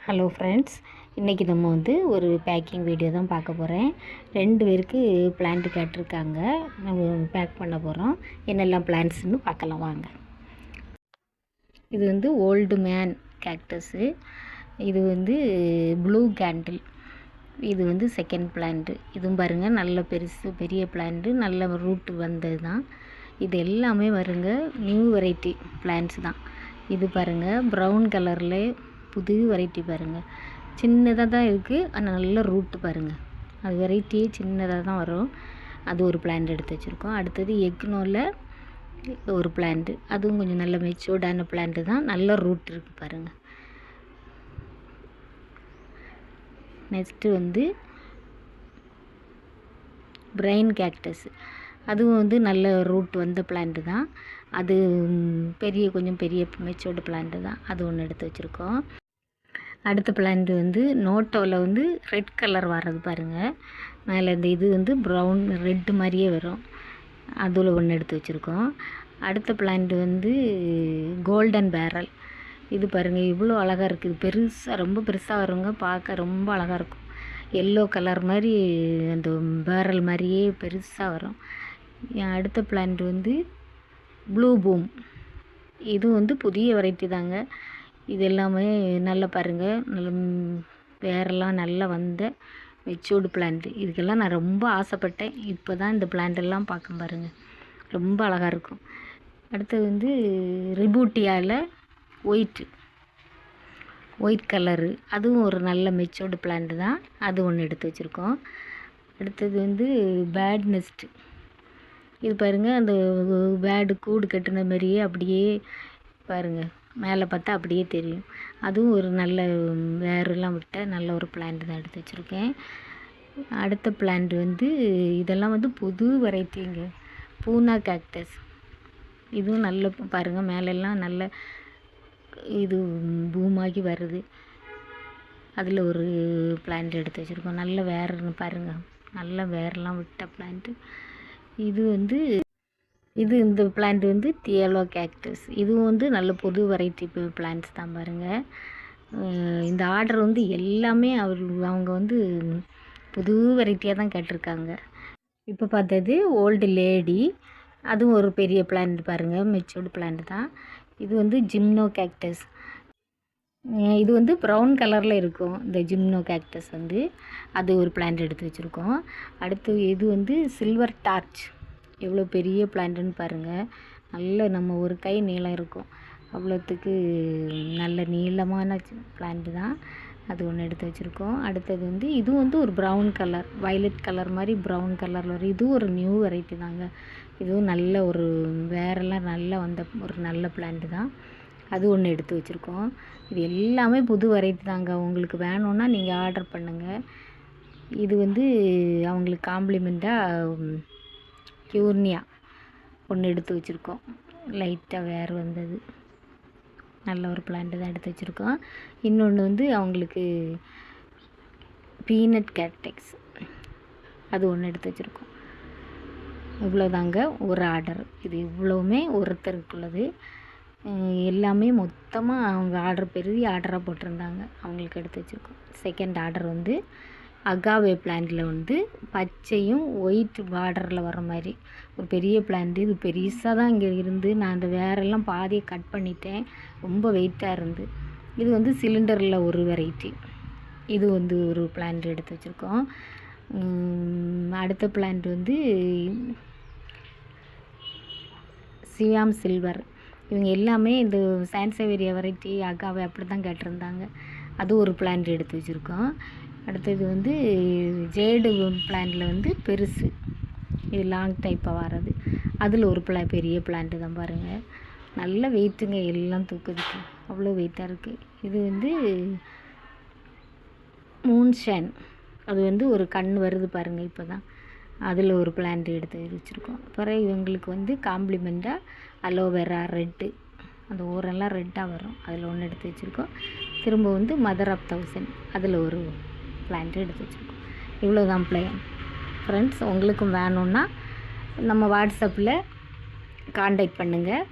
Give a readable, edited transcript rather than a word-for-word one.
Hello friends, இன்றைக்கி நம்ம ஒரு பேக்கிங் வீடியோ தான் பார்க்க போகிறேன். 2 பேருக்கு பிளான்ட் கேட்டிருக்காங்க. நம்ம பேக் பண்ண போகிறோம். என்னெல்லாம் பிளான்ட்ஸ்னு பார்க்கலாம் வாங்க. இது ஓல்டு மேன் கேக்டஸு. இது ப்ளூ கேண்டில். இது செகண்ட் பிளான்ட்டு. இதுவும் பாருங்கள், நல்ல பெரிய பிளான்ட்டு, நல்ல ரூட் வந்தது தான். இது எல்லாமே நியூ வெரைட்டி பிளான்ட்ஸ் தான். இது பாருங்கள், ப்ரௌன் கலரில் புது வெரைட்டி பாருங்கள். சின்னதாக தான் இருக்குது, ஆனால் நல்ல ரூட்டு பாருங்கள். அது வெரைட்டியே சின்னதாக தான் வரும். அது ஒரு பிளான்ட் எடுத்து வச்சுருக்கோம். அடுத்தது எக்னோவில் ஒரு பிளான்ட்டு, அதுவும் கொஞ்சம் நல்ல மெச்சூர்டான பிளான்ட்டு தான். நல்ல ரூட் இருக்குது பாருங்கள். Next brain cactus. அதுவும் நல்ல ரூட் வந்த பிளான்ட்டு தான். அது கொஞ்சம் பெரிய மெச்சூர்டு பிளான்ட்டு தான். அது ஒன்று எடுத்து வச்சுருக்கோம். அடுத்த பிளான்ட் நோட்டோவில் ரெட் கலர் வர்றது பாருங்கள். மேலே இது ப்ரௌன் ரெட்டு மாதிரியே வரும். அதில் ஒன்று எடுத்து வச்சுருக்கோம். அடுத்த பிளான்ட் கோல்டன் பேரல். இது பாருங்கள், இவ்வளோ அழகாக இருக்குது. பெருசாக, ரொம்ப பெருசாக வருங்க. பார்க்க ரொம்ப அழகாக இருக்கும். எல்லோ கலர் மாதிரி அந்த பேரல் மாதிரியே பெருசாக வரும். அடுத்த பிளான்ட் ப்ளூ பூம். இது புதிய வெரைட்டி தாங்க. இது எல்லாமே நல்லா பாருங்கள், நல்ல வேரெல்லாம் நல்லா வந்த மெச்சூர்டு பிளான்ட்டு. இதுக்கெல்லாம் நான் ரொம்ப ஆசைப்பட்டேன். இப்போ தான் இந்த பிளான்ட்டெல்லாம் பார்க்க பாருங்கள், ரொம்ப அழகாக இருக்கும். அடுத்தது ரிபூட்டியாவில் ஒயிட் கலரு. அதுவும் ஒரு நல்ல மெச்சூர்டு பிளான்ட்டு தான். அது ஒன்று எடுத்து வச்சுருக்கோம். அடுத்தது பேட் நெஸ்ட்டு. இது பாருங்கள், அந்த பேடு கூடு கட்டின மாதிரியே அப்படியே பாருங்கள், மேலே பார்த்தா அப்படியே தெரியும். அதுவும் ஒரு நல்ல வேரெல்லாம் விட்ட நல்ல ஒரு பிளான்ட் தான் எடுத்து வச்சுருக்கேன். அடுத்த பிளான்ட் இதெல்லாம் புது வெரைட்டிங்க, பூனா கேக்டஸ். இதுவும் நல்ல பாருங்கள், மேலெல்லாம் நல்ல இது பூமாகி வருது. அதில் ஒரு பிளான்ட் எடுத்து வச்சுருக்கோம். நல்ல வேர்னு பாருங்கள், நல்ல வேரெல்லாம் விட்ட பிளான்ட்டு. இந்த பிளான்ட் தியலோ கேக்டஸ். இதுவும் நல்ல புது வெரைட்டி பிளான்ட்ஸ் தான் பாருங்கள். இந்த ஆர்டர் எல்லாமே அவங்க புது வெரைட்டியாக தான் கேட்டிருக்காங்க. இப்போ பார்த்தது ஓல்டு லேடி. அதுவும் ஒரு பெரிய பிளான்ட் பாருங்கள், மெச்சூர்டு பிளான்ட் தான். இது ஜிம்னோ கேக்டஸ். இது ப்ரௌன் கலரில் இருக்கும். இந்த ஜிம்னோ கேக்டஸ் அது ஒரு பிளான்ட் எடுத்து வச்சுருக்கோம். அடுத்து இது சில்வர் டார்ச். எவ்வளோ பெரிய பிளான்ட்டுன்னு பாருங்கள். நல்ல நம்ம ஒரு கை நீளம் இருக்கும், அவ்வளோத்துக்கு நல்ல நீளமான பிளான்ட்டு தான். அது ஒன்று எடுத்து வச்சுருக்கோம். அடுத்தது இதுவும் ஒரு ப்ரௌன் கலர், வயலட் கலர் மாதிரி ப்ரௌன் கலரில் வரும். இதுவும் ஒரு நியூ வெரைட்டி தாங்க. இதுவும் நல்ல ஒரு வேரெல்லாம் நல்லா வந்த ஒரு நல்ல பிளான்ட்டு தான். அது ஒன்று எடுத்து வச்சுருக்கோம். இது எல்லாமே புது வெரைட்டி தாங்க. உங்களுக்கு வேணும்னா நீங்கள் ஆர்டர் பண்ணுங்கள். இது அவங்களுக்கு காம்ப்ளிமெண்ட்டாக கியூர்னியா ஒன்று எடுத்து வச்சுருக்கோம். லைட்டாக வேறு வந்தது, நல்ல ஒரு பிளான்ட்டு தான் எடுத்து வச்சுருக்கோம். இன்னொன்று அவங்களுக்கு பீனட் கேக்டஸ். அது ஒன்று எடுத்து வச்சுருக்கோம். இவ்வளோதாங்க ஒரு ஆர்டர். இது இவ்வளோவுமே ஒருத்தருக்குள்ளது. எல்லாமே மொத்தமாக அவங்க ஆர்டர் பெரிய ஆர்டராக போட்டிருந்தாங்க, அவங்களுக்கு எடுத்து வச்சுருக்கோம். செகண்ட் ஆர்டர் அகாவே பிளான்ட்டில் பச்சையும் ஒயிட் பார்டரில் வர மாதிரி ஒரு பெரிய பிளான்ட்டு. இது பெருசாக தான் இங்கே இருந்து, நான் அந்த வேரெல்லாம் பாதியை கட் பண்ணிட்டேன், ரொம்ப வெயிட்டாக இருந்து. இது சிலிண்டரில் ஒரு வெரைட்டி. இது ஒரு பிளான்ட் எடுத்து வச்சுருக்கோம். அடுத்த பிளான்ட் சியாம் சில்வர். இவங்க எல்லாமே இந்த சான்சேவேரியா வெரைட்டி அகாவே அப்படி தான் கேட்டிருந்தாங்க. அது ஒரு பிளான்ட் எடுத்து வச்சுருக்கோம். அடுத்தது ஜேடு பிளான்ட்டில் பெருசு, இது லாங் டைப்பாக வர்றது. அதில் ஒரு பெரிய பிளான்ட்டு தான் பாருங்கள். நல்ல வெயிட்டுங்க, எல்லாம் தூக்குதுக்கு அவ்வளோ வெயிட்டாக இருக்குது. இது மூன்ஷேன். அது ஒரு கண் வருது பாருங்கள் இப்போ தான். அதில் ஒரு பிளான்ட் எடுத்து வச்சுருக்கோம். அப்புறம் இவங்களுக்கு காம்ப்ளிமெண்ட்டாக அலோவேரா ரெட்டு, அந்த ஓரெல்லாம் ரெட்டாக வரும், அதில் ஒன்று எடுத்து வச்சுருக்கோம். திரும்ப மதர் ஆஃப் 1000, அதில் ஒரு பிளான்ட் எடுத்து வச்சுருக்கோம். இவ்வளோ தான் பிளான் ஃப்ரெண்ட்ஸ். உங்களுக்கும் வேணும்னா நம்ம வாட்ஸ்அப்பில் காண்டாக்ட் பண்ணுங்கள்.